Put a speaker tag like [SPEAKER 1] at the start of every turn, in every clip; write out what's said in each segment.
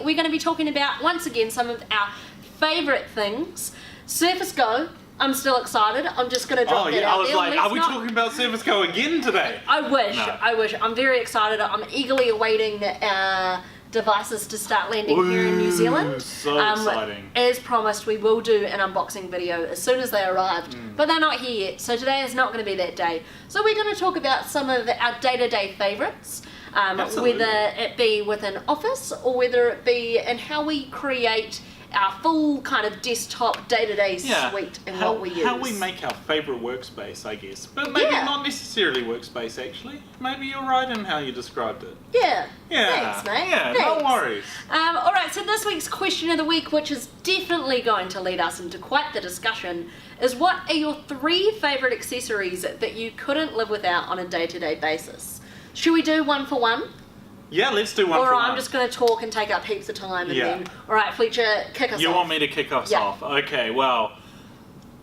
[SPEAKER 1] we're going to be talking about, once again, some of our favourite things. Surface Go. I'm still excited. I'm just going to drop that out there.
[SPEAKER 2] I was like, are we talking about Surface Go again today?
[SPEAKER 1] I wish. I'm very excited. I'm eagerly awaiting devices to start landing here in New Zealand.
[SPEAKER 2] So exciting.
[SPEAKER 1] As promised, we will do an unboxing video as soon as they arrived, but they're not here yet, so today is not going to be that day. So we're going to talk about some of our day-to-day favourites, whether it be within Office or whether it be in how we create our full kind of desktop day-to-day suite and what we use.
[SPEAKER 2] How we make our favourite workspace, I guess. But maybe not necessarily workspace, actually. Maybe you're right in how you described it.
[SPEAKER 1] Yeah. Thanks, mate.
[SPEAKER 2] Yeah,
[SPEAKER 1] Thanks.
[SPEAKER 2] no worries.
[SPEAKER 1] Alright, so this week's question of the week, which is definitely going to lead us into quite the discussion, is what are your 3 favourite accessories that you couldn't live without on a day-to-day basis? Should we do one for one?
[SPEAKER 2] Yeah, let's do one for one.
[SPEAKER 1] Or I'm just going to talk and take up heaps of time and then... Alright, Fletcher, kick us off.
[SPEAKER 2] You want me to kick us off? Okay, well,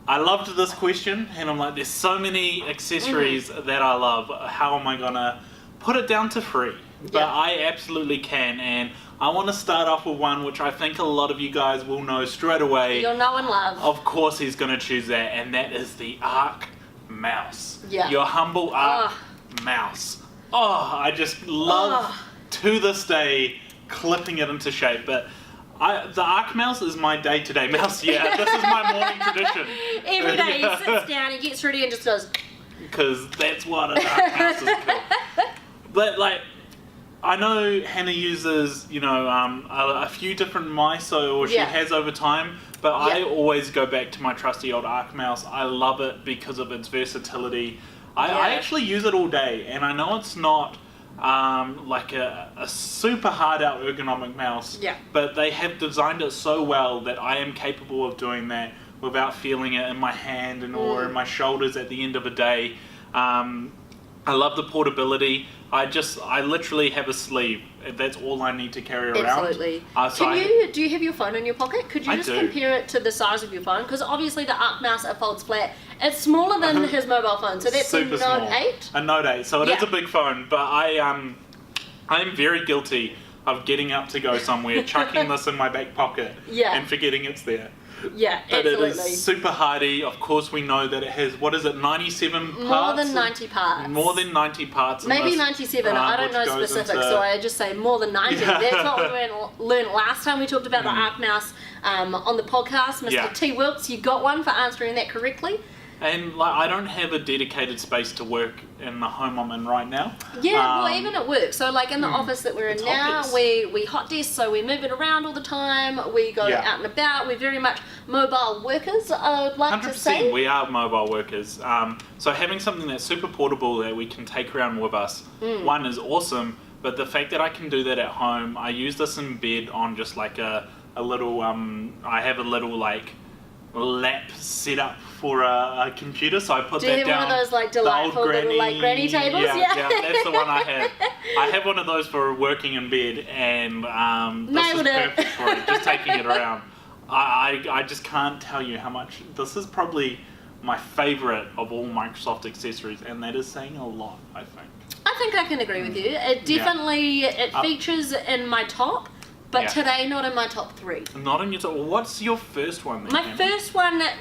[SPEAKER 2] I loved this question, and I'm like, there's so many accessories that I love. How am I going to put it down to 3? But I absolutely can, and I want to start off with one which I think a lot of you guys will know straight away.
[SPEAKER 1] You'll know and love.
[SPEAKER 2] Of course he's going to choose that, and that is the Arc mouse.
[SPEAKER 1] Yeah.
[SPEAKER 2] Your humble Arc mouse. Oh, I just love... to this day, clipping it into shape, but the Arc mouse is my day-to-day mouse. Yeah, this is my morning tradition.
[SPEAKER 1] Every day he sits down, he gets ready and just goes...
[SPEAKER 2] Because that's what an Arc mouse is called. But like, I know Hannah uses, a few different mice, or she has over time, but I always go back to my trusty old Arc mouse. I love it because of its versatility. I actually use it all day, and I know it's not... like a super hard out ergonomic mouse, but they have designed it so well that I am capable of doing that without feeling it in my hand or in my shoulders at the end of a day. I love the portability. I literally have a sleeve. That's all I need to carry around.
[SPEAKER 1] Absolutely. Do you have your phone in your pocket? Could you compare it to the size of your phone? Because obviously the Arc mouse, it folds flat. It's smaller than his mobile phone, so that's
[SPEAKER 2] super
[SPEAKER 1] a Note
[SPEAKER 2] small.
[SPEAKER 1] 8. A
[SPEAKER 2] Note 8, so it is a big phone, but I'm very guilty of getting up to go somewhere, chucking this in my back pocket, and forgetting it's there.
[SPEAKER 1] Yeah,
[SPEAKER 2] but
[SPEAKER 1] absolutely.
[SPEAKER 2] It is super hardy. Of course, we know that it has, 97 parts?
[SPEAKER 1] More than 90 parts.
[SPEAKER 2] More than 90 parts.
[SPEAKER 1] Maybe 97, I don't know specifics, so I just say more than 90. That's what we learned last time we talked about the Arc mouse on the podcast. Mr. T. Wilkes, you got one for answering that correctly.
[SPEAKER 2] And I don't have a dedicated space to work in the home I'm in right now.
[SPEAKER 1] Yeah, well, even at work. So like in the office that we're in now, we hot desk, so we move it around all the time. We go out and about. We're very much mobile workers, I would like to say.
[SPEAKER 2] 100%, we are mobile workers. So having something that's super portable that we can take around with us, one is awesome, but the fact that I can do that at home, I use this in bed on just like a little, I have a little like lap set up for a computer, so I put that down.
[SPEAKER 1] Do you have one of those like delightful little like granny tables?
[SPEAKER 2] Yeah, that's the one I have. I have one of those for working in bed, and this is perfect for it, just taking it around. I just can't tell you how much, this is probably my favourite of all Microsoft accessories, and that is saying a lot, I think.
[SPEAKER 1] I think I can agree with you. It definitely, it features in my top, but today not in my top 3.
[SPEAKER 2] Not in your top. What's your first one then?
[SPEAKER 1] My first one is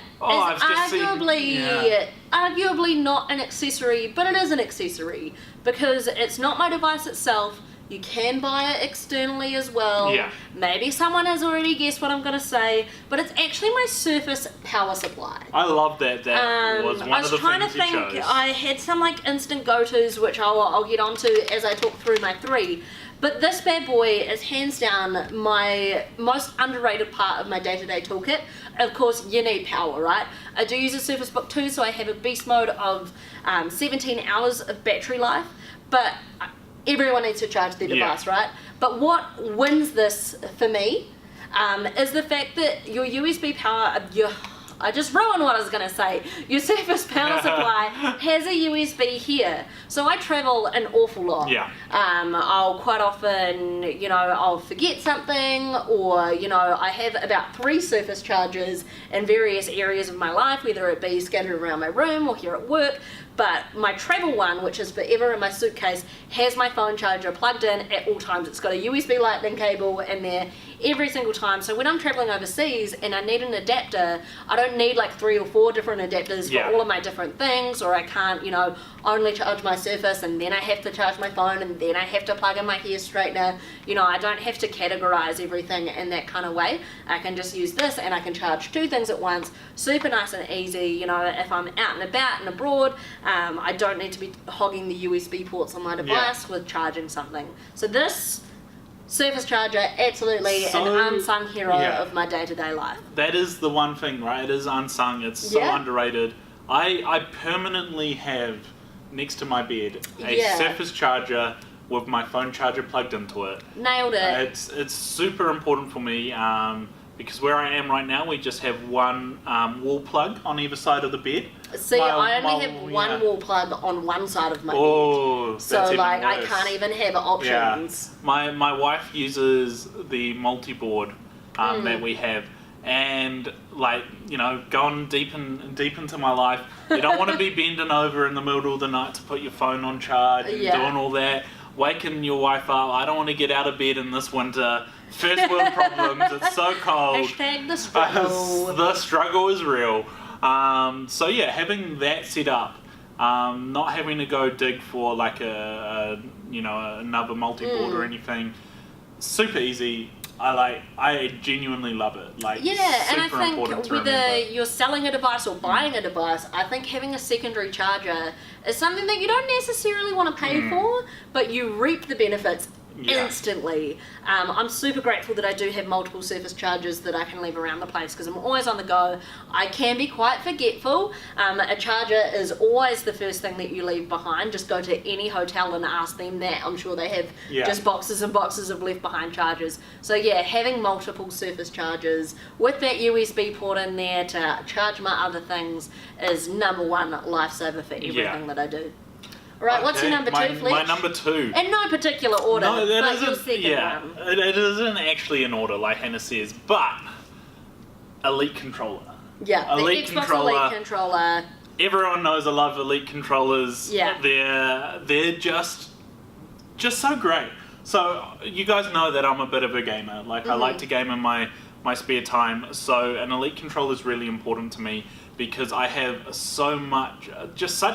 [SPEAKER 1] arguably not an accessory, but it is an accessory because it's not my device itself. You can buy it externally as well. Yeah. Maybe someone has already guessed what I'm going to say, but it's actually my Surface power supply.
[SPEAKER 2] I love that. That was one of the things you chose. I was trying to think.
[SPEAKER 1] I had some like instant go-tos, which I'll get onto as I talk through my 3. But this bad boy is hands down my most underrated part of my day-to-day toolkit. Of course, you need power, right? I do use a Surface Book 2, so I have a beast mode of 17 hours of battery life, but everyone needs to charge their device, right? But what wins this for me is the fact that your USB power, I just ruined what I was going to say. Your Surface power supply has a USB here. So I travel an awful lot. Yeah. I'll quite often, I'll forget something, or, I have about 3 Surface chargers in various areas of my life, whether it be scattered around my room or here at work. But my travel one, which is forever in my suitcase, has my phone charger plugged in at all times. It's got a USB lightning cable in there every single time. So when I'm traveling overseas and I need an adapter, I don't need like 3 or 4 different adapters for all of my different things, or I can't, only charge my Surface and then I have to charge my phone and then I have to plug in my hair straightener. I don't have to categorize everything in that kind of way. I can just use this and I can charge 2 things at once. Super nice and easy. If I'm out and about and abroad, I don't need to be hogging the USB ports on my device with charging something. So this Surface charger, absolutely an unsung hero of my day-to-day life.
[SPEAKER 2] That is the one thing, right? It is unsung. It's so underrated. I permanently have next to my bed a Surface charger with my phone charger plugged into it.
[SPEAKER 1] Nailed it.
[SPEAKER 2] It's super important for me because where I am right now, we just have one wall plug on either side of the bed.
[SPEAKER 1] See, I only have one wall plug on one side of my bed.
[SPEAKER 2] So
[SPEAKER 1] I can't even have options.
[SPEAKER 2] Yeah. My wife uses the multi-board that we have. And going deep into my life, you don't want to be bending over in the middle of the night to put your phone on charge and doing all that, waking your wife up. I don't want to get out of bed in this winter. First world problems. It's so cold.
[SPEAKER 1] Hashtag the struggle.
[SPEAKER 2] The struggle is real. Having that set up, not having to go dig for like another multi-board or anything, super easy. I genuinely love it. And
[SPEAKER 1] I think whether you're selling a device or buying a device, I think having a secondary charger is something that you don't necessarily want to pay for, but you reap the benefits instantly. I'm super grateful that I do have multiple Surface chargers that I can leave around the place because I'm always on the go. I can be quite forgetful. A charger is always the first thing that you leave behind. Just go to any hotel and ask them that. I'm sure they have just boxes and boxes of left behind chargers. So having multiple Surface chargers with that USB port in there to charge my other things is number one lifesaver for everything that I do. Right, what's your number 2, Fletch?
[SPEAKER 2] My number 2.
[SPEAKER 1] In no particular order,
[SPEAKER 2] no, that
[SPEAKER 1] but
[SPEAKER 2] isn't,
[SPEAKER 1] your second one.
[SPEAKER 2] It isn't actually in order, like Hannah says, but Elite controller.
[SPEAKER 1] Yeah,
[SPEAKER 2] Elite
[SPEAKER 1] the Xbox Elite controller.
[SPEAKER 2] Everyone knows I love Elite controllers.
[SPEAKER 1] Yeah.
[SPEAKER 2] They're just so great. So you guys know that I'm a bit of a gamer. I like to game in my spare time. So an Elite controller is really important to me, because I have such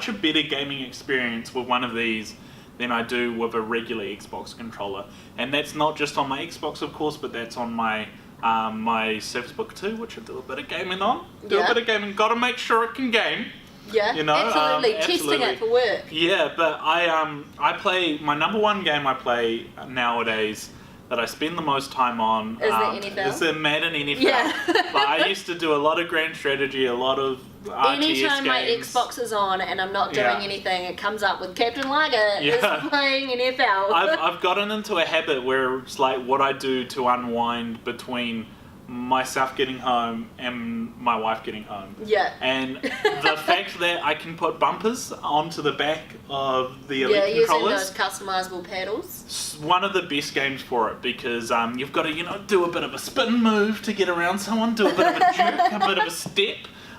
[SPEAKER 2] a better gaming experience with one of these than I do with a regular Xbox controller. And that's not just on my Xbox, of course, but that's on my my Surface Book 2, which I do a bit of gaming on. Gotta make sure it can game.
[SPEAKER 1] Yeah, absolutely. Testing it for work.
[SPEAKER 2] Yeah, but I play, my number one game I play nowadays that I spend the most time on
[SPEAKER 1] is the NFL?
[SPEAKER 2] Is the Madden NFL.
[SPEAKER 1] Yeah.
[SPEAKER 2] I used to do a lot of grand strategy, a lot of RTS
[SPEAKER 1] Anytime
[SPEAKER 2] games.
[SPEAKER 1] my Xbox is on and I'm not doing anything, it comes up with Captain Liger is playing NFL.
[SPEAKER 2] I've gotten into a habit where it's like what I do to unwind between myself getting home and my wife getting home.
[SPEAKER 1] Yeah.
[SPEAKER 2] And the fact that I can put bumpers onto the back of the Elite controllers.
[SPEAKER 1] Using those customizable pedals.
[SPEAKER 2] One of the best games for it, because you've got to, do a bit of a spin move to get around someone, do a bit of a jerk, a bit of a step.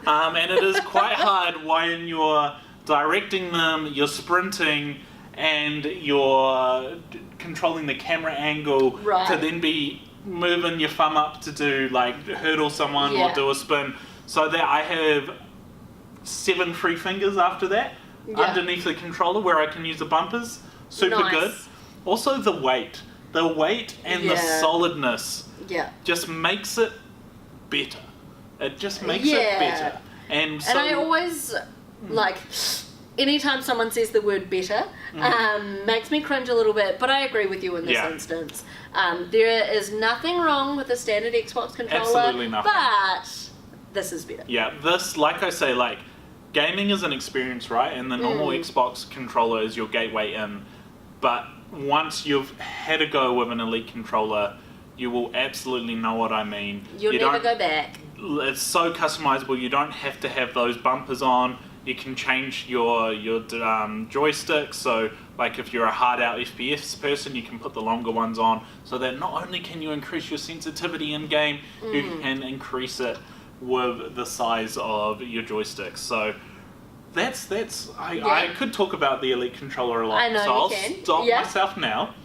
[SPEAKER 2] And it is quite hard when you're directing them, you're sprinting, and you're controlling the camera angle to then be moving your thumb up to do hurdle someone or do a spin, so that I have 7 free fingers after that underneath the controller where I can use the bumpers. Super good. Also the weight and the solidness just makes it better. It just makes it better. And
[SPEAKER 1] I always anytime someone says the word better, makes me cringe a little bit, but I agree with you in this instance. There is nothing wrong with a standard Xbox controller.
[SPEAKER 2] Absolutely nothing.
[SPEAKER 1] But this is better.
[SPEAKER 2] Yeah, this, like I say, gaming is an experience, right? And the normal Xbox controller is your gateway in. But once you've had a go with an Elite controller, you will absolutely know what I mean.
[SPEAKER 1] You'll never go back.
[SPEAKER 2] It's so customizable. You don't have to have those bumpers on. You can change your joystick, so if you're a hard out FPS person, you can put the longer ones on, so that not only can you increase your sensitivity in game, you can increase it with the size of your joysticks. So I could talk about the Elite Controller a lot.
[SPEAKER 1] I know
[SPEAKER 2] so
[SPEAKER 1] you
[SPEAKER 2] I'll
[SPEAKER 1] can.
[SPEAKER 2] stop
[SPEAKER 1] Yeah.
[SPEAKER 2] myself now.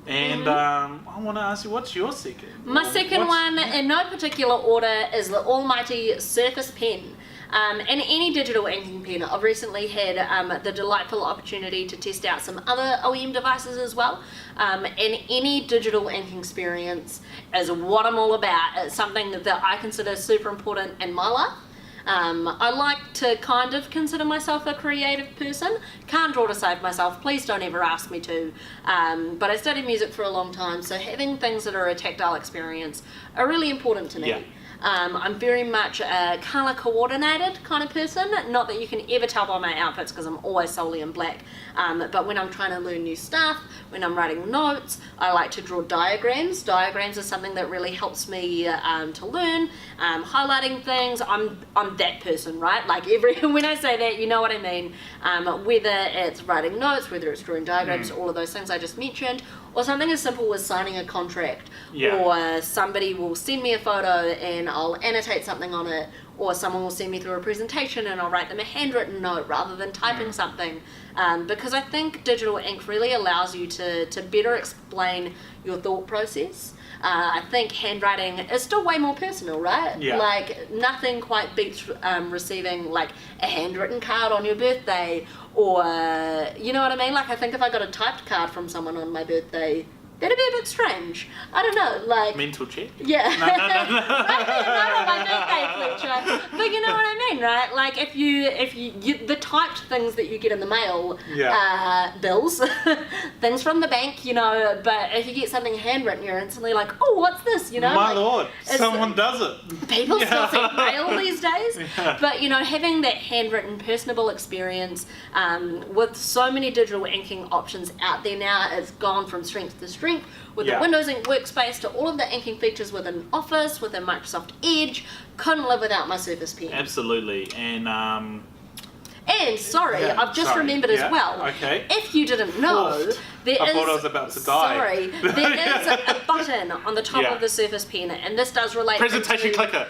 [SPEAKER 2] And I want to ask you, what's your second?
[SPEAKER 1] My second one, in no particular order, is the almighty Surface Pen. And any digital inking pen. I've recently had the delightful opportunity to test out some other OEM devices as well. And any digital inking experience is what I'm all about. It's something that I consider super important in my life. I like to kind of consider myself a creative person. Can't draw to save myself, please don't ever ask me to. But I studied music for a long time, so having things that are a tactile experience are really important to me.
[SPEAKER 2] Yeah.
[SPEAKER 1] I'm very much a colour coordinated kind of person. Not that you can ever tell by my outfits because I'm always solely in black. But when I'm trying to learn new stuff, when I'm writing notes, I like to draw diagrams. Diagrams is something that really helps me to learn. Highlighting things, I'm that person, right? Like when I say that, you know what I mean. Whether it's writing notes, whether it's drawing diagrams, all of those things I just mentioned, or something as simple as signing a contract, or somebody will send me a photo and I'll annotate something on it, or someone will send me through a presentation and I'll write them a handwritten note rather than typing something, because I think digital ink really allows you to better explain your thought process. I think handwriting is still way more personal, right?
[SPEAKER 2] Yeah.
[SPEAKER 1] Like nothing quite beats receiving like a handwritten card on your birthday, or you know what I mean? Like I think if I got a typed card from someone on my birthday, that'd be a bit strange. I don't know, like...
[SPEAKER 2] Mental check?
[SPEAKER 1] Yeah.
[SPEAKER 2] No.
[SPEAKER 1] Not on my birthday, Fletcher. But you know what I mean, right? Like if you the typed things that you get in the mail, bills, things from the bank, you know, but if you get something handwritten, you're instantly like, oh, what's this, you know?
[SPEAKER 2] My
[SPEAKER 1] like,
[SPEAKER 2] lord, someone does it.
[SPEAKER 1] People still send mail these days.
[SPEAKER 2] Yeah.
[SPEAKER 1] But, you know, having that handwritten, personable experience with so many digital inking options out there now, it's gone from strength to strength. With the Windows Ink workspace to all of the inking features within Office, within Microsoft Edge, couldn't live without my Surface Pen.
[SPEAKER 2] Absolutely. And
[SPEAKER 1] sorry, I've just remembered as well.
[SPEAKER 2] Okay.
[SPEAKER 1] If you didn't know, there
[SPEAKER 2] I
[SPEAKER 1] is...
[SPEAKER 2] thought I was about to die.
[SPEAKER 1] Sorry, there is a button on the top of the Surface Pen, and this does relate
[SPEAKER 2] Presentation clicker.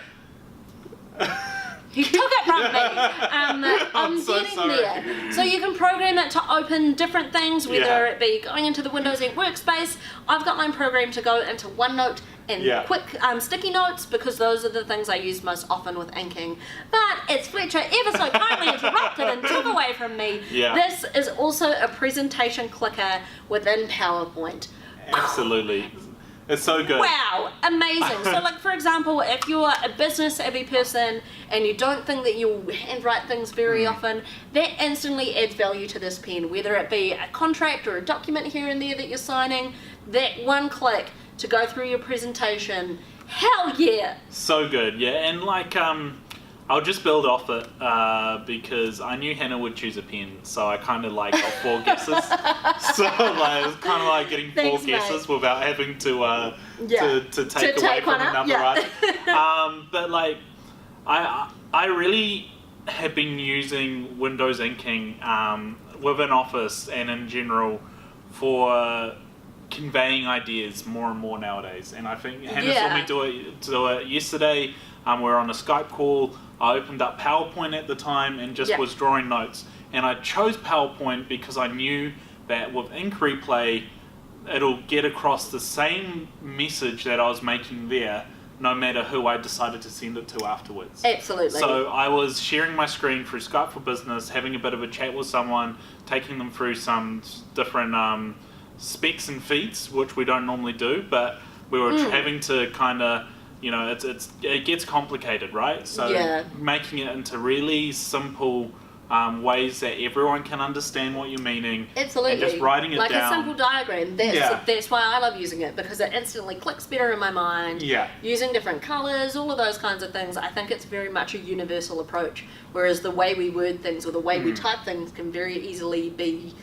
[SPEAKER 1] You took it from me. I'm
[SPEAKER 2] so
[SPEAKER 1] getting
[SPEAKER 2] sorry.
[SPEAKER 1] there. So you can program it to open different things, whether it be going into the Windows Ink workspace. I've got mine programmed to go into OneNote and quick sticky notes, because those are the things I use most often with inking. But it's Fletcher ever so kindly interrupted and took away from me.
[SPEAKER 2] Yeah.
[SPEAKER 1] This is also a presentation clicker within PowerPoint.
[SPEAKER 2] Absolutely. It's so good.
[SPEAKER 1] Wow, amazing. So like for example, if you're a business savvy person and you don't think that you'll handwrite things very often, that instantly adds value to this pen, whether it be a contract or a document here and there that you're signing. That one click to go through your presentation, hell yeah.
[SPEAKER 2] So good, yeah. And like I'll just build off it because I knew Hannah would choose a pen, so I kind of like got 4 guesses. So like it was kind of like getting 4 guesses without having to take away from another writer. But like I really have been using Windows inking within Office and in general for conveying ideas more and more nowadays. And I think Hannah saw me do it yesterday. We were on a Skype call. I opened up PowerPoint at the time and just was drawing notes. And I chose PowerPoint because I knew that with Ink Replay, it'll get across the same message that I was making there, no matter who I decided to send it to afterwards.
[SPEAKER 1] Absolutely.
[SPEAKER 2] So I was sharing my screen through Skype for Business, having a bit of a chat with someone, taking them through some different specs and feeds, which we don't normally do, but we were having to kind of, you know, it gets complicated, right? So making it into really simple ways that everyone can understand what you're meaning.
[SPEAKER 1] Absolutely.
[SPEAKER 2] And just writing it
[SPEAKER 1] like
[SPEAKER 2] down.
[SPEAKER 1] Like a simple diagram. That's why I love using it, because it instantly clicks better in my mind.
[SPEAKER 2] Yeah.
[SPEAKER 1] Using different colours, all of those kinds of things. I think it's very much a universal approach, whereas the way we word things or the way we type things can very easily be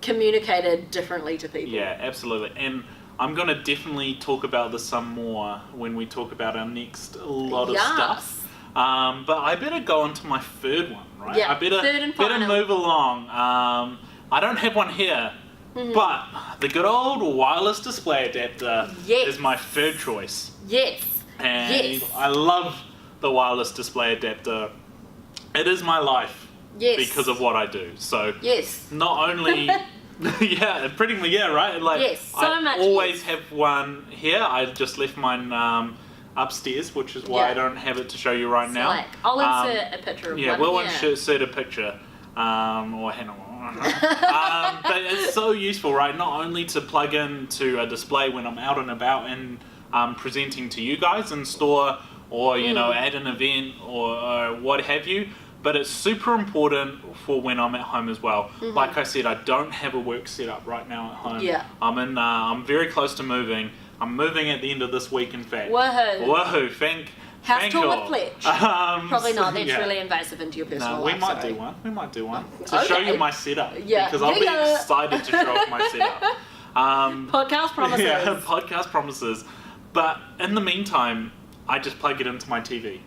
[SPEAKER 1] communicated differently to people.
[SPEAKER 2] Yeah, absolutely. And I'm going to definitely talk about this some more when we talk about our next lot of stuff. But I better go on to my third one, right?
[SPEAKER 1] Yeah,
[SPEAKER 2] I better move along. I don't have one here, but the good old wireless display adapter is my third choice.
[SPEAKER 1] Yes.
[SPEAKER 2] And I love the wireless display adapter. It is my life.
[SPEAKER 1] Yes.
[SPEAKER 2] because of what I do. So
[SPEAKER 1] Yes.
[SPEAKER 2] not only yeah, pretty much, yeah, right? Like,
[SPEAKER 1] Yes, so
[SPEAKER 2] I
[SPEAKER 1] much
[SPEAKER 2] always
[SPEAKER 1] yes.
[SPEAKER 2] have one here. I just left mine upstairs, which is why I don't have it to show you right now.
[SPEAKER 1] Like, I'll insert a picture of
[SPEAKER 2] yeah,
[SPEAKER 1] one.
[SPEAKER 2] we'll insert a picture. Or hang on. But it's so useful, right? Not only to plug into a display when I'm out and about and presenting to you guys in store, or you know, at an event or what have you, but it's super important for when I'm at home as well. Like I said, I don't have a work setup right now at home.
[SPEAKER 1] Yeah.
[SPEAKER 2] I'm very close to moving. I'm moving at the end of this week, in fact.
[SPEAKER 1] Woohoo. House tour with Fletch. Probably not. That's really invasive into your personal life.
[SPEAKER 2] We might do one. We might do one to show you my setup.
[SPEAKER 1] Yeah.
[SPEAKER 2] Because I'll be excited to show off my setup.
[SPEAKER 1] Podcast promises.
[SPEAKER 2] Yeah, podcast promises. But in the meantime, I just plug it into my TV.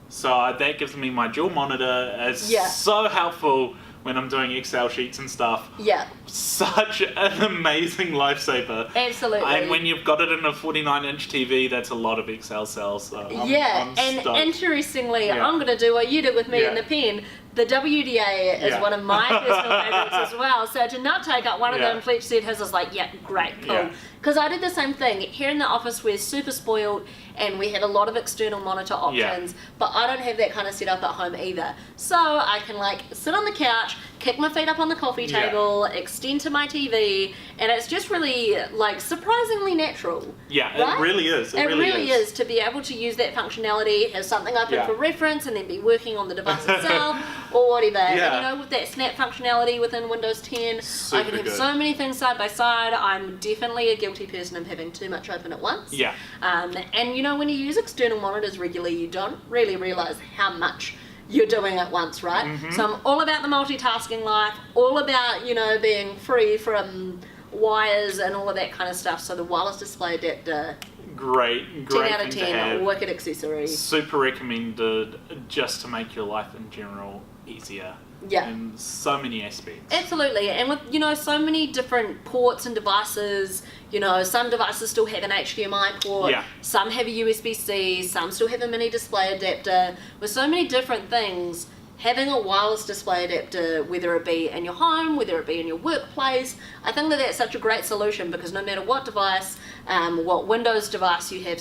[SPEAKER 2] So that gives me my dual monitor. It's so helpful when I'm doing Excel sheets and stuff.
[SPEAKER 1] Yeah.
[SPEAKER 2] Such an amazing lifesaver.
[SPEAKER 1] Absolutely.
[SPEAKER 2] And when you've got it in a 49-inch TV, that's a lot of Excel cells. So I'm stoked.
[SPEAKER 1] Interestingly, I'm going to do what you did with me in the pen. The WDA is one of my personal favourites as well. So to not take up one of them, Fletch said his is like, great, cool. Because I did the same thing. Here in the office, we're super spoiled and we have a lot of external monitor options, but I don't have that kind of setup at home either. So I can like sit on the couch, kick my feet up on the coffee table, extend to my TV, and it's just really like surprisingly natural.
[SPEAKER 2] Yeah,
[SPEAKER 1] right?
[SPEAKER 2] It really is.
[SPEAKER 1] It really is to be able to use that functionality, have something open for reference, and then be working on the device itself or whatever. And you know, with that snap functionality within Windows 10, I can have so many things side by side. I'm definitely a guilty person of having too much open at once.
[SPEAKER 2] Yeah.
[SPEAKER 1] And you know, when you use external monitors regularly, you don't really realize how much you're doing at once, right? So I'm all about the multitasking life, all about, you know, being free from wires and all of that kind of stuff. So the wireless display adapter,
[SPEAKER 2] great
[SPEAKER 1] 10 out of
[SPEAKER 2] thing to
[SPEAKER 1] 10,
[SPEAKER 2] have.
[SPEAKER 1] wicked accessory.
[SPEAKER 2] Super recommended, just to make your life in general easier. In so many aspects.
[SPEAKER 1] Absolutely, and with, you know, so many different ports and devices, you know, some devices still have an HDMI port, some have a USB-C, some still have a mini display adapter. With so many different things, having a wireless display adapter, whether it be in your home, whether it be in your workplace, I think that that's such a great solution, because no matter what device, what Windows device you have,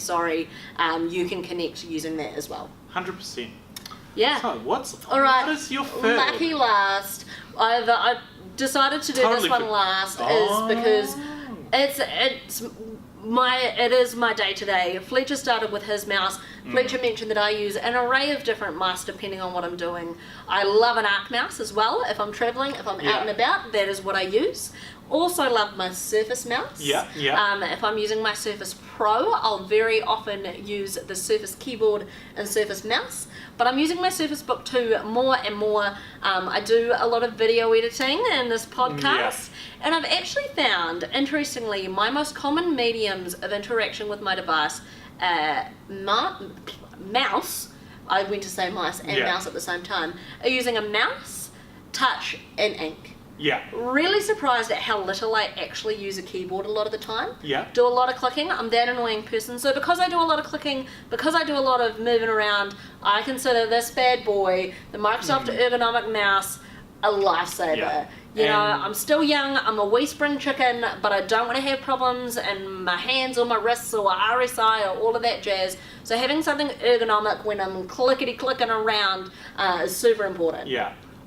[SPEAKER 1] you can connect using that as well.
[SPEAKER 2] 100%.
[SPEAKER 1] Yeah.
[SPEAKER 2] So what is your third?
[SPEAKER 1] Lucky last. I decided to do this one last is because it is my day-to-day. Fletcher started with his mouse. Fletcher mentioned that I use an array of different mice depending on what I'm doing. I love an Arc mouse as well. If I'm traveling, if I'm out and about, that is what I use. Also love my Surface mouse. If I'm using my Surface Pro, I'll very often use the Surface keyboard and Surface mouse. But I'm using my Surface Book 2 more and more. I do a lot of video editing in this podcast. And I've actually found, interestingly, my most common mediums of interaction with my device, mouse, I went to say mice and mouse at the same time, are using a mouse, touch, and ink. Really surprised at how little I actually use a keyboard a lot of the time. Do a lot of clicking. I'm that annoying person. So because I do a lot of clicking, because I do a lot of moving around, I consider this bad boy, the Microsoft ergonomic mouse, a lifesaver. You know, I'm still young, I'm a wee spring chicken, but I don't want to have problems in my hands or my wrists or RSI or all of that jazz. So having something ergonomic when I'm clickety-clicking around is super important.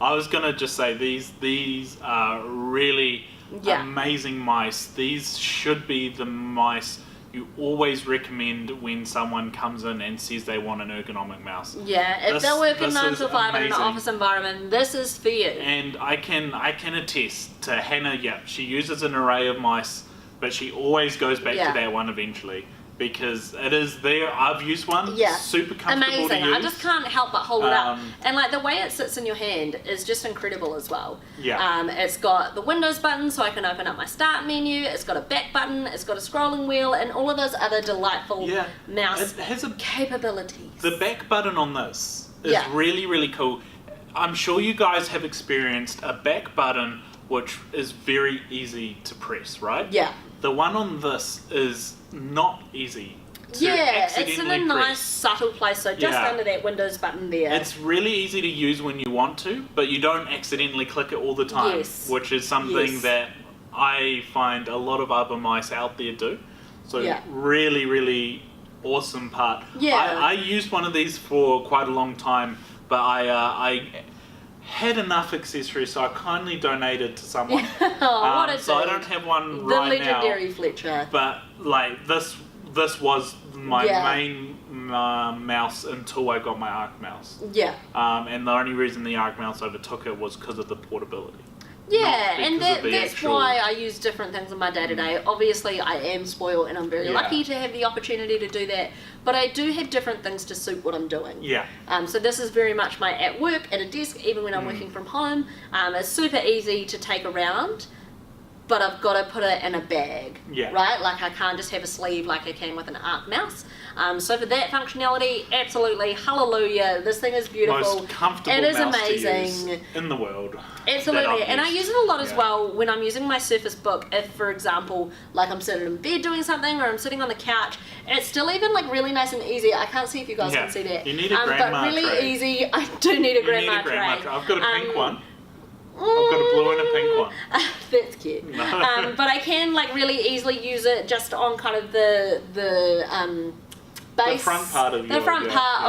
[SPEAKER 2] I was gonna just say these are really amazing mice. These should be the mice you always recommend when someone comes in and says they want an ergonomic mouse.
[SPEAKER 1] If they're working 9 to 5 in an office environment, this is for you.
[SPEAKER 2] And I can attest to Hannah. She uses an array of mice, but she always goes back to that one eventually. Because it is there. I've used one. Super comfortable to use.
[SPEAKER 1] I just can't help but hold it up. And like the way it sits in your hand is just incredible as well. It's got the Windows button so I can open up my start menu. It's got a back button. It's got a scrolling wheel and all of those other delightful mouse capabilities.
[SPEAKER 2] The back button on this is really, really cool. I'm sure you guys have experienced a back button which is very easy to press, right? The one on this is not easy to accidentally
[SPEAKER 1] it's in a nice subtle place, so just under that Windows button there.
[SPEAKER 2] It's really easy to use when you want to, but you don't accidentally click it all the time, which is something that I find a lot of other mice out there do. So really, really awesome part. I used one of these for quite a long time, but I had enough accessories, so I kindly donated to someone.
[SPEAKER 1] What a
[SPEAKER 2] so I don't have one right now.
[SPEAKER 1] The legendary Fletcher.
[SPEAKER 2] But like this was my main mouse until I got my Arc mouse.
[SPEAKER 1] Yeah.
[SPEAKER 2] And the only reason the Arc mouse overtook it was because of the portability.
[SPEAKER 1] Yeah, and that's why I use different things in my day-to-day. Obviously, I am spoiled and I'm very lucky to have the opportunity to do that, but I do have different things to suit what I'm doing.
[SPEAKER 2] Yeah.
[SPEAKER 1] So this is very much my at work, at a desk, even when I'm working from home. It's super easy to take around, but I've got to put it in a bag, right? Like I can't just have a sleeve like I can with an Arc mouse. So for that functionality, absolutely, hallelujah, this thing is beautiful.
[SPEAKER 2] Most comfortable
[SPEAKER 1] it is
[SPEAKER 2] mouse
[SPEAKER 1] amazing.
[SPEAKER 2] To use in the world.
[SPEAKER 1] Absolutely, and I use it a lot as well when I'm using my Surface Book. If, for example, like I'm sitting in bed doing something or I'm sitting on the couch, it's still even like really nice and easy. I can't see if you guys can see that.
[SPEAKER 2] You need a grandma
[SPEAKER 1] but really
[SPEAKER 2] tray.
[SPEAKER 1] easy. I do need a grandma tray.
[SPEAKER 2] I've got a pink one. I've got a blue and a pink one.
[SPEAKER 1] That's cute. No. But I can like really easily use it just on kind of the base,
[SPEAKER 2] the front part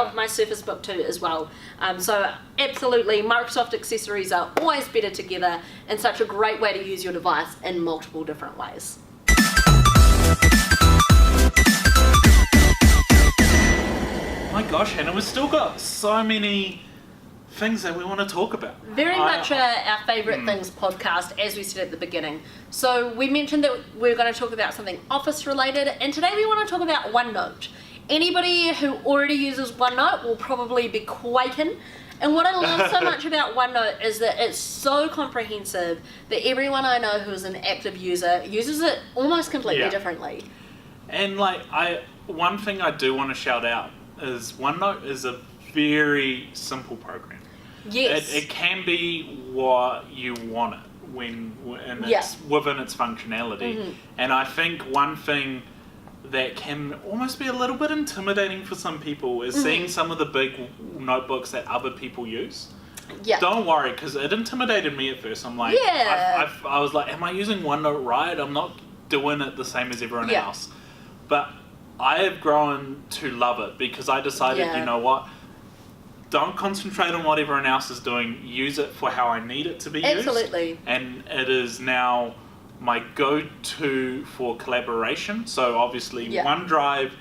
[SPEAKER 1] of my Surface Book too as well. So absolutely, Microsoft accessories are always better together and such a great way to use your device in multiple different ways.
[SPEAKER 2] My gosh, Hannah, we've still got so many things that we want to talk about.
[SPEAKER 1] Very much our favourite things podcast, as we said at the beginning. So we mentioned that we're going to talk about something office related, and today we want to talk about OneNote. Anybody who already uses OneNote will probably be quaking. And what I love so much about OneNote is that it's so comprehensive that everyone I know who is an active user uses it almost completely differently. And
[SPEAKER 2] one thing I do want to shout out is OneNote is a very simple program.
[SPEAKER 1] Yes.
[SPEAKER 2] It can be what you want it it's within its functionality. Mm-hmm. And I think one thing that can almost be a little bit intimidating for some people is seeing some of the big notebooks that other people use.
[SPEAKER 1] Yeah.
[SPEAKER 2] Don't worry, because it intimidated me at first. I'm like, I was like, am I using OneNote right? I'm not doing it the same as everyone else. But I have grown to love it because I decided, you know what? Don't concentrate on what everyone else is doing. Use it for how I need it to be used.
[SPEAKER 1] Absolutely.
[SPEAKER 2] And it is now my go-to for collaboration. So obviously OneDrive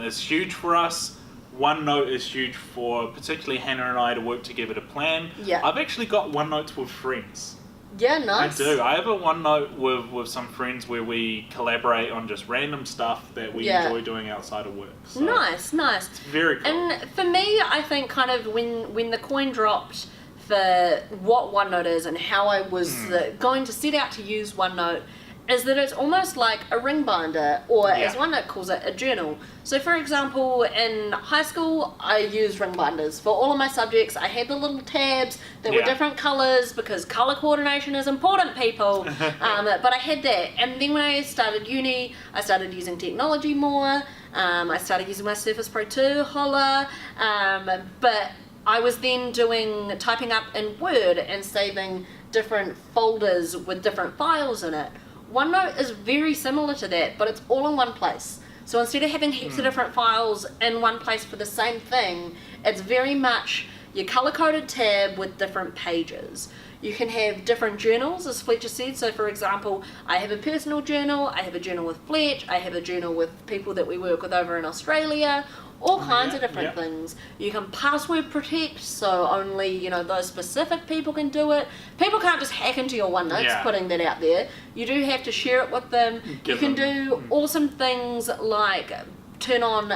[SPEAKER 2] is huge for us. OneNote is huge for particularly Hannah and I to work together to plan. Yeah. I've actually got OneNotes with friends.
[SPEAKER 1] Yeah, nice.
[SPEAKER 2] I do. I have a OneNote with some friends where we collaborate on just random stuff that we enjoy doing outside of work. So
[SPEAKER 1] nice.
[SPEAKER 2] It's very cool.
[SPEAKER 1] And for me, I think kind of when the coin dropped for what OneNote is and how I was going to set out to use OneNote is that it's almost like a ring binder, or as OneNote calls it, a journal. So for example, in high school, I used ring binders. For all of my subjects, I had the little tabs that were different colours because colour coordination is important, people. But I had that. And then when I started uni, I started using technology more. I started using my Surface Pro 2, holla. But I was then typing up in Word and saving different folders with different files in it. OneNote is very similar to that, but it's all in one place. So instead of having heaps of different files in one place for the same thing, it's very much your color-coded tab with different pages. You can have different journals, as Fletcher said. So for example, I have a personal journal, I have a journal with Fletch, I have a journal with people that we work with over in Australia, all kinds of different things. You can password protect, so only those specific people can do it. People can't just hack into your OneNotes, putting that out there. You do have to share it with them. You can do awesome things like turn on,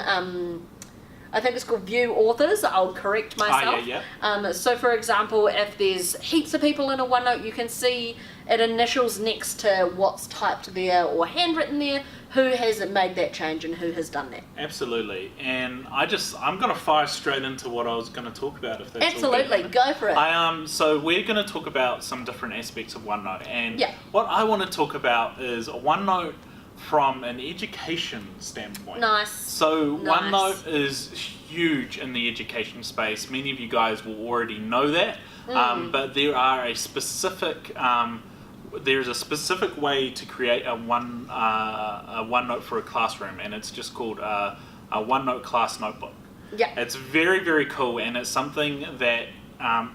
[SPEAKER 1] I think it's called view authors. I'll correct myself. So for example, if there's heaps of people in a OneNote, you can see it initials next to what's typed there or handwritten there, who has made that change and who has done that.
[SPEAKER 2] Absolutely. And I'm going to fire straight into what I was going to talk about, if that's
[SPEAKER 1] absolutely, go for it.
[SPEAKER 2] So we're going to talk about some different aspects of OneNote. And what I want to talk about is OneNote from an education standpoint.
[SPEAKER 1] Nice.
[SPEAKER 2] So
[SPEAKER 1] Nice.
[SPEAKER 2] OneNote is huge in the education space. Many of you guys will already know that, but there are a specific there's a specific way to create a OneNote for a classroom, and it's just called a OneNote class notebook.
[SPEAKER 1] Yeah.
[SPEAKER 2] It's very, very cool, and it's something that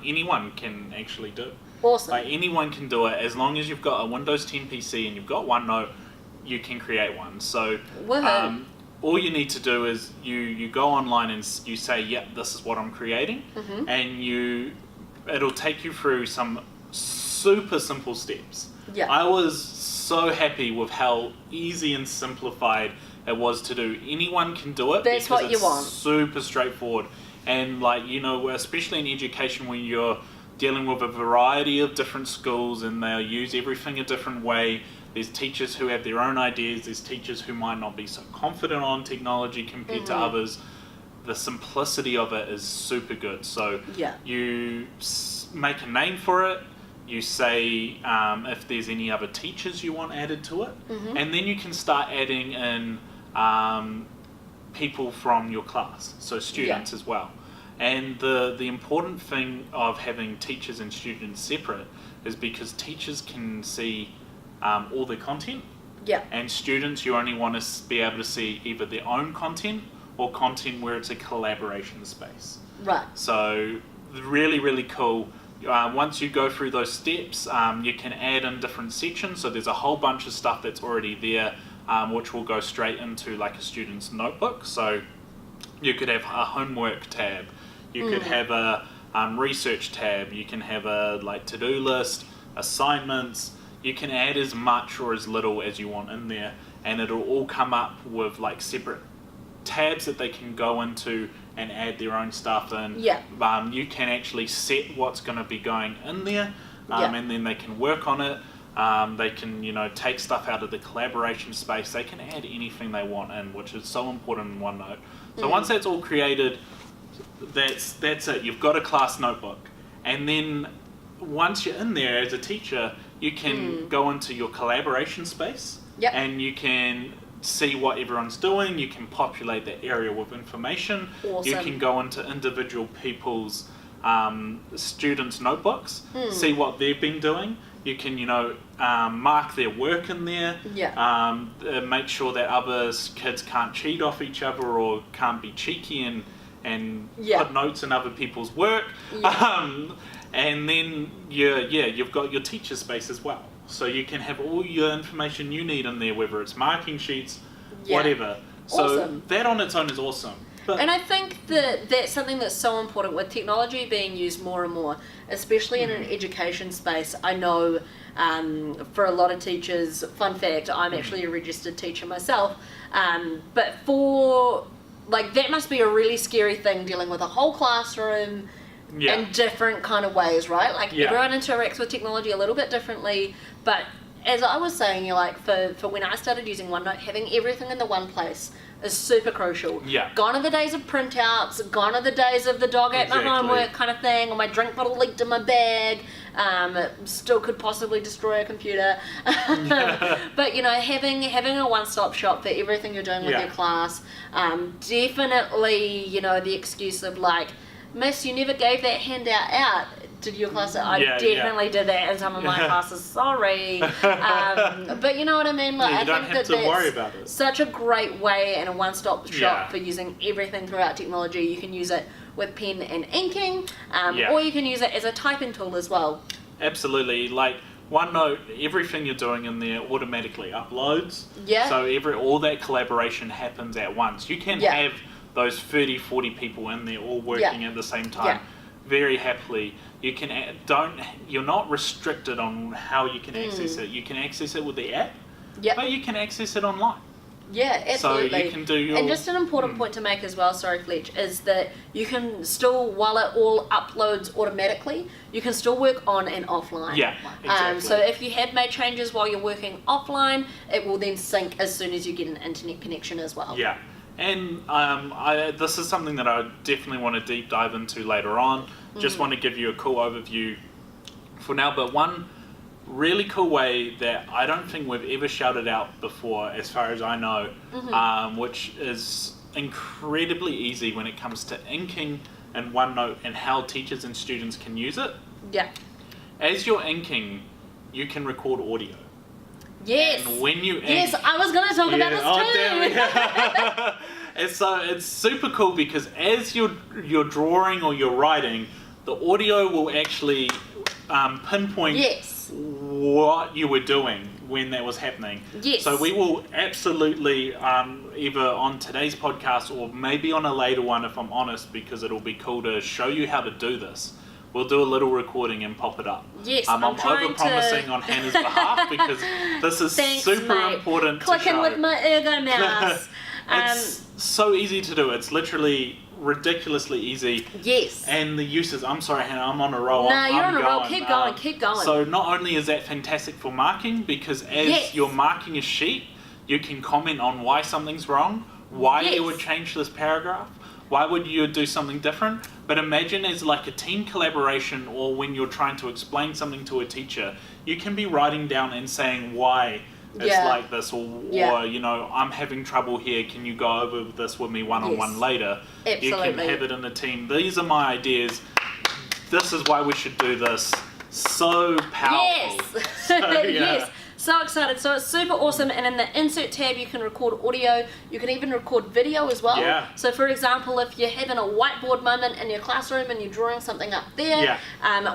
[SPEAKER 2] anyone can actually do.
[SPEAKER 1] Awesome.
[SPEAKER 2] Like, anyone can do it as long as you've got a Windows 10 PC and you've got OneNote. You can create one. So all you need to do is you go online and you say, yep, this is what I'm creating, and it'll take you through some super simple steps.
[SPEAKER 1] Yeah.
[SPEAKER 2] I was so happy with how easy and simplified it was to do. Anyone can do it.
[SPEAKER 1] That's
[SPEAKER 2] because
[SPEAKER 1] what you want.
[SPEAKER 2] Super straightforward. And like, especially in education, when you're dealing with a variety of different schools and they'll use everything a different way. There's teachers who have their own ideas. There's teachers who might not be so confident on technology compared to others. The simplicity of it is super good. So you make a name for it. You say if there's any other teachers you want added to it. And then you can start adding in people from your class, so students as well. And the important thing of having teachers and students separate is because teachers can see all their content.
[SPEAKER 1] Yeah.
[SPEAKER 2] And students, you only want to be able to see either their own content or content where it's a collaboration space.
[SPEAKER 1] Right.
[SPEAKER 2] So really, really cool. Once you go through those steps, you can add in different sections. So there's a whole bunch of stuff that's already there, which will go straight into like a student's notebook. So you could have a homework tab. You could have a research tab. You can have a like to-do list, assignments. You can add as much or as little as you want in there, and it'll all come up with like separate tabs that they can go into and add their own stuff in.
[SPEAKER 1] Yeah.
[SPEAKER 2] You can actually set what's going to be going in there, and then they can work on it. They can, take stuff out of the collaboration space. They can add anything they want in, which is so important in OneNote. So once that's all created, that's it. You've got a class notebook, and then once you're in there as a teacher, you can go into your collaboration space, and you can see what everyone's doing. You can populate that area with information.
[SPEAKER 1] Awesome.
[SPEAKER 2] You can go into individual people's students' notebooks, see what they've been doing. You can, mark their work in there.
[SPEAKER 1] Yeah.
[SPEAKER 2] Make sure that other kids can't cheat off each other or can't be cheeky and put notes in other people's work.
[SPEAKER 1] Yeah.
[SPEAKER 2] And then you've got your teacher space as well. So you can have all your information you need in there, whether it's marking sheets, whatever. So
[SPEAKER 1] awesome.
[SPEAKER 2] that on its own is awesome. But
[SPEAKER 1] and I think that that's something that's so important with technology being used more and more, especially in an education space. I know for a lot of teachers, fun fact, I'm actually a registered teacher myself, but that must be a really scary thing, dealing with a whole classroom in different kind of ways, right? Like everyone interacts with technology a little bit differently, but as I was saying, for when I started using OneNote, having everything in the one place is super crucial.
[SPEAKER 2] Yeah.
[SPEAKER 1] Gone are the days of printouts, gone are the days of the dog ate my homework kind of thing, or my drink bottle leaked in my bag, still could possibly destroy a computer. But having a one-stop shop for everything you're doing with your class, definitely, the excuse of like, Miss, you never gave that handout out. Did your class? I definitely did that in some of my classes. Sorry, but you know what I mean. Like,
[SPEAKER 2] you don't have to worry about it.
[SPEAKER 1] Such a great way and a one-stop shop for using everything throughout technology. You can use it with pen and inking, or you can use it as a typing tool as well.
[SPEAKER 2] Absolutely, like OneNote, everything you're doing in there automatically uploads.
[SPEAKER 1] Yeah.
[SPEAKER 2] So all that collaboration happens at once. You can have those 30, 40 people in there all working at the same time, very happily. You can you're not restricted on how you can access it. You can access it with the app, but you can access it online.
[SPEAKER 1] Yeah, absolutely.
[SPEAKER 2] So you can do your...
[SPEAKER 1] And just an important point to make as well, sorry Fletch, is that you can still, while it all uploads automatically, you can still work on and offline.
[SPEAKER 2] Yeah, exactly.
[SPEAKER 1] So if you have made changes while you're working offline, it will then sync as soon as you get an internet connection as well.
[SPEAKER 2] Yeah. And this is something that I definitely want to deep dive into later on. Just want to give you a cool overview for now. But one really cool way that I don't think we've ever shouted out before, as far as I know, which is incredibly easy when it comes to inking in OneNote and how teachers and students can use it.
[SPEAKER 1] Yeah.
[SPEAKER 2] As you're inking, you can record audio.
[SPEAKER 1] Yes.
[SPEAKER 2] And when you ink,
[SPEAKER 1] yes, I was going to talk about this too.
[SPEAKER 2] Damn. And so it's super cool because as you're drawing or you're writing, the audio will actually pinpoint what you were doing when that was happening.
[SPEAKER 1] Yes.
[SPEAKER 2] So we will absolutely, either on today's podcast or maybe on a later one if I'm honest, because it'll be cool to show you how to do this. We'll do a little recording and pop it up.
[SPEAKER 1] Yes,
[SPEAKER 2] I'm over-promising on Hannah's behalf because this is super important
[SPEAKER 1] Clicking
[SPEAKER 2] to show.
[SPEAKER 1] with my ergo mouse.
[SPEAKER 2] It's so easy to do. It's literally ridiculously easy.
[SPEAKER 1] Yes.
[SPEAKER 2] And the uses, I'm sorry Hannah, I'm on a roll.
[SPEAKER 1] No, you're on a roll. Keep going.
[SPEAKER 2] So not only is that fantastic for marking, because as you're marking a sheet, you can comment on why something's wrong, why you would change this paragraph, why would you do something different. But imagine as like a team collaboration, or when you're trying to explain something to a teacher, you can be writing down and saying why it's like this, or you know, I'm having trouble here, can you go over this with me one-on-one later?
[SPEAKER 1] Absolutely.
[SPEAKER 2] You can have it in a team. These are my ideas. This is why we should do this. So powerful.
[SPEAKER 1] Yes.
[SPEAKER 2] So,
[SPEAKER 1] yes. So excited. So it's super awesome. And in the insert tab, you can record audio. You can even record video as well.
[SPEAKER 2] Yeah.
[SPEAKER 1] So for example, if you're having a whiteboard moment in your classroom and you're drawing something up there,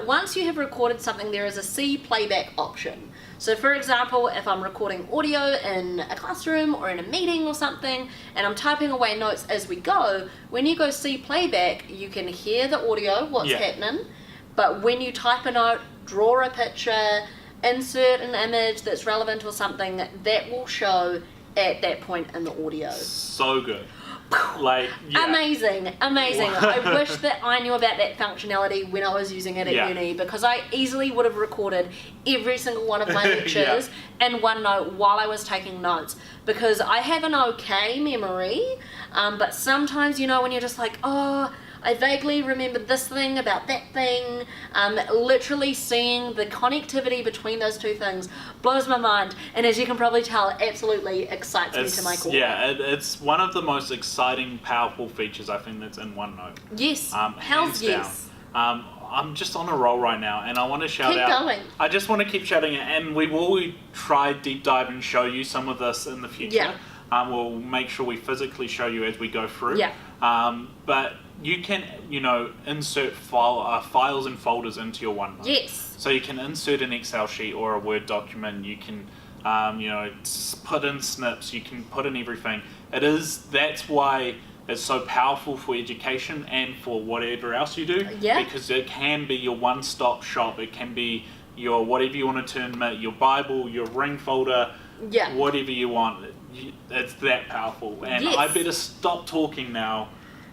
[SPEAKER 1] once you have recorded something, there is a C playback option. So for example, if I'm recording audio in a classroom or in a meeting or something, and I'm typing away notes as we go, when you go see playback, you can hear the audio, what's happening, but when you type a note, draw a picture, insert an image that's relevant or something, that will show at that point in the audio.
[SPEAKER 2] So good. Like,
[SPEAKER 1] Amazing. I wish that I knew about that functionality when I was using it at uni, because I easily would have recorded every single one of my lectures in OneNote while I was taking notes, because I have an okay memory, but sometimes, you know, when you're just like, oh, I vaguely remembered this thing about that thing. Literally seeing the connectivity between those two things blows my mind, and as you can probably tell, absolutely excites me to my core.
[SPEAKER 2] Yeah, it's one of the most exciting, powerful features I think that's in OneNote.
[SPEAKER 1] Yes.
[SPEAKER 2] Hands down. I'm just on a roll right now, and I want to shout out.
[SPEAKER 1] Keep going.
[SPEAKER 2] I just want to keep shouting it, and we will try deep dive and show you some of this in the future.
[SPEAKER 1] Yeah.
[SPEAKER 2] We'll make sure we physically show you as we go through.
[SPEAKER 1] Yeah.
[SPEAKER 2] But you can, you know, insert files and folders into your OneNote.
[SPEAKER 1] Yes.
[SPEAKER 2] So you can insert an Excel sheet or a Word document. You can, you know, put in snips. You can put in everything. That's why it's so powerful for education and for whatever else you do.
[SPEAKER 1] Yeah.
[SPEAKER 2] Because it can be your one-stop shop. It can be your whatever you want to term it, your Bible, your ring folder, whatever you want. It's that powerful. And I better stop talking now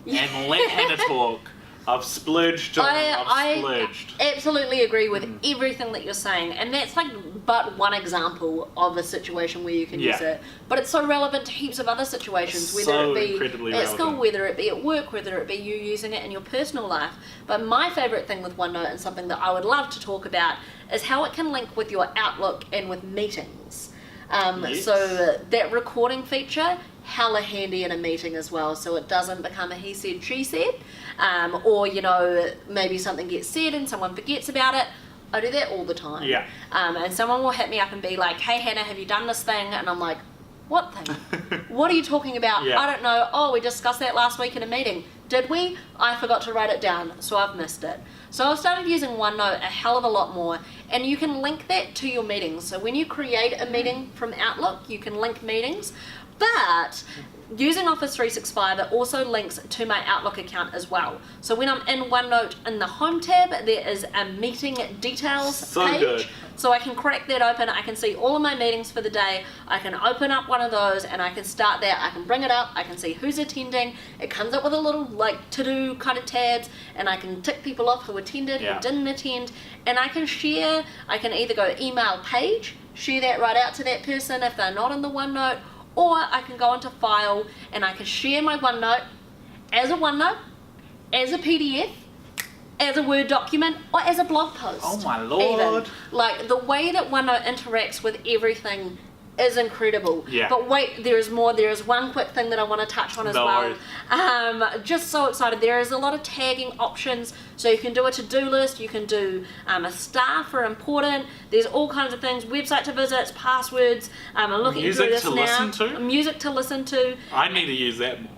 [SPEAKER 2] and let Hannah talk. I've splurged on I've splurged.
[SPEAKER 1] I absolutely agree with everything that you're saying, and that's like but one example of a situation where you can use it, but it's so relevant to heaps of other situations, whether it be at school, whether it be at work, whether it be you using it in your personal life. But my favourite thing with OneNote, and something that I would love to talk about, is how it can link with your Outlook and with meetings. So that recording feature, hella handy in a meeting as well, so it doesn't become a he said, she said, or, you know, maybe something gets said and someone forgets about it. I do that all the time.
[SPEAKER 2] Yeah.
[SPEAKER 1] And someone will hit me up and be like, hey Hannah, have you done this thing? And I'm like, what thing? What are you talking about? I don't know. Oh, we discussed that last week in a meeting. Did we? I forgot to write it down, so I've missed it. So I've started using OneNote a hell of a lot more, and you can link that to your meetings. So when you create a meeting from Outlook, you can link meetings, but using Office 365, it also links to my Outlook account as well. So when I'm in OneNote in the Home tab, there is a meeting details page.
[SPEAKER 2] Good.
[SPEAKER 1] So I can crack that open, I can see all of my meetings for the day, I can open up one of those and I can start there, I can bring it up, I can see who's attending, it comes up with a little like to-do kind of tabs, and I can tick people off who attended, who didn't attend, and I can share, I can either go email page, share that right out to that person if they're not in the OneNote, or I can go into file and I can share my OneNote, as a PDF, as a Word document, or as a blog post.
[SPEAKER 2] Oh my lord.
[SPEAKER 1] Even. Like, the way that OneNote interacts with everything is incredible.
[SPEAKER 2] Yeah.
[SPEAKER 1] But wait, there is more. There is one quick thing that I want to touch on as well. Just so excited. There is a lot of tagging options. So you can do a to-do list, you can do a star for important. There's all kinds of things. Website to visits, passwords. I'm looking through this now.
[SPEAKER 2] Music to listen to?
[SPEAKER 1] Music to listen to.
[SPEAKER 2] I need to use that more.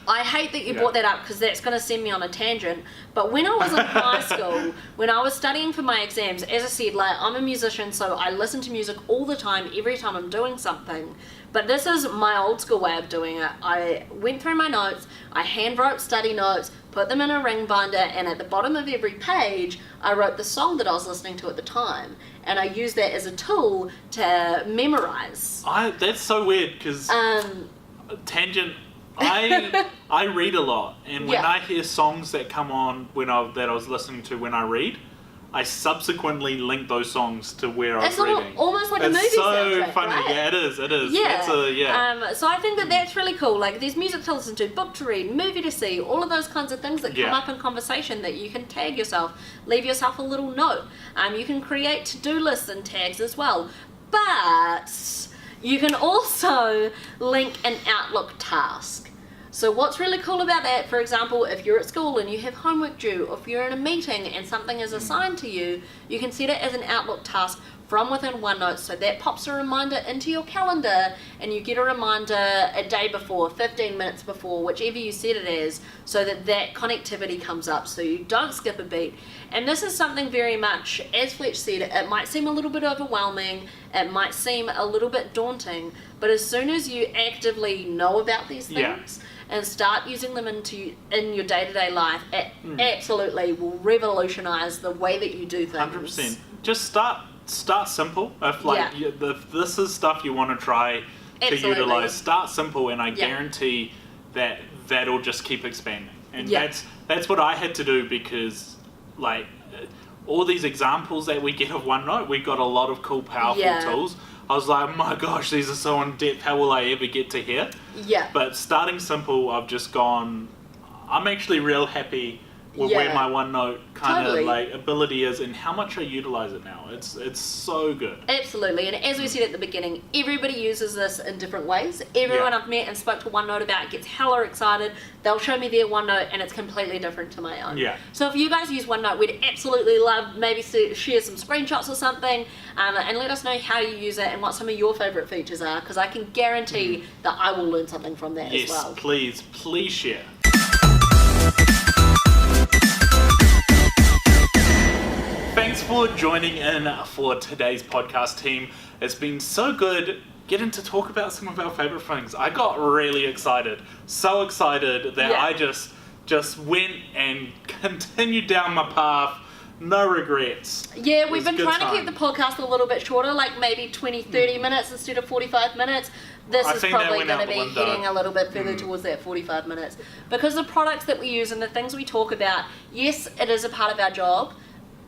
[SPEAKER 1] I hate that you brought that up because that's going to send me on a tangent. But when I was in high school, when I was studying for my exams, as I said, like, I'm a musician, so I listen to music all the time, every time I'm doing something. But this is my old school way of doing it. I went through my notes, I hand wrote study notes, put them in a ring binder, and at the bottom of every page, I wrote the song that I was listening to at the time. And I used that as a tool to memorize.
[SPEAKER 2] That's so weird because tangent. I read a lot, and when I hear songs that come on that I was listening to when I read, I subsequently link those songs to where I was reading.
[SPEAKER 1] It's almost like a movie soundtrack,
[SPEAKER 2] It's so funny.
[SPEAKER 1] right?
[SPEAKER 2] Yeah, it is.
[SPEAKER 1] Yeah. So I think that that's really cool. Like, there's music to listen to, book to read, movie to see, all of those kinds of things that come up in conversation that you can tag yourself, leave yourself a little note. You can create to-do lists and tags as well. But you can also link an Outlook task. So what's really cool about that, for example, if you're at school and you have homework due, or if you're in a meeting and something is assigned to you, you can set it as an Outlook task from within OneNote, so that pops a reminder into your calendar and you get a reminder a day before, 15 minutes before, whichever you set it as, so that connectivity comes up so you don't skip a beat. And this is something very much, as Fletch said, it might seem a little bit overwhelming, it might seem a little bit daunting, but as soon as you actively know about these things, and start using them in your day-to-day life, it absolutely will revolutionize the way that you do things.
[SPEAKER 2] 100%. Just start simple. If this is stuff you want to try to utilize, start simple, and I guarantee that that'll just keep expanding. And that's what I had to do, because like all these examples that we get of OneNote, we got a lot of cool, powerful tools. I was like, my gosh, these are so in depth. How will I ever get to here? Yeah. But starting simple, I've just gone. I'm actually real happy with where my OneNote kind of like ability is and how much I utilize it now. It's so good.
[SPEAKER 1] Absolutely. And as we said at the beginning, everybody uses this in different ways. Everyone I've met and spoke to OneNote about gets hella excited. They'll show me their OneNote and it's completely different to my own. Yeah. So if you guys use OneNote, we'd absolutely love maybe share some screenshots or something, and let us know how you use it and what some of your favorite features are, because I can guarantee that I will learn something from that as well.
[SPEAKER 2] Yes, please share. Thanks for joining in for today's podcast, team. It's been so good getting to talk about some of our favorite things. I got really excited, so excited that I just went and continued down my path. No regrets.
[SPEAKER 1] Yeah, we've been trying to keep the podcast a little bit shorter, like maybe 20-30 minutes instead of 45 minutes. This is probably going to be heading a little bit further towards that 45 minutes. Because the products that we use and the things we talk about, yes, it is a part of our job,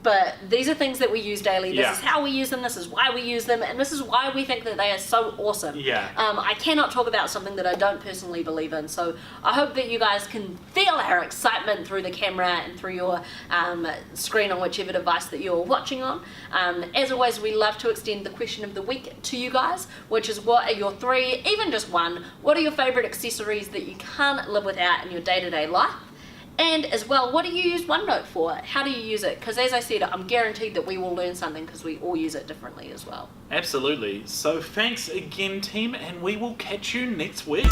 [SPEAKER 1] but these are things that we use daily. This is how we use them, this is why we use them, and this is why we think that they are so awesome. Yeah. I cannot talk about something that I don't personally believe in, so I hope that you guys can feel our excitement through the camera and through your screen on whichever device that you're watching on. As always, we love to extend the question of the week to you guys, which is, what are your 3, even just 1, what are your favorite accessories that you can't live without in your day-to-day life? And as well, what do you use OneNote for? How do you use it? Because as I said, I'm guaranteed that we will learn something because we all use it differently as well.
[SPEAKER 2] Absolutely. So thanks again, team, and we will catch you next week.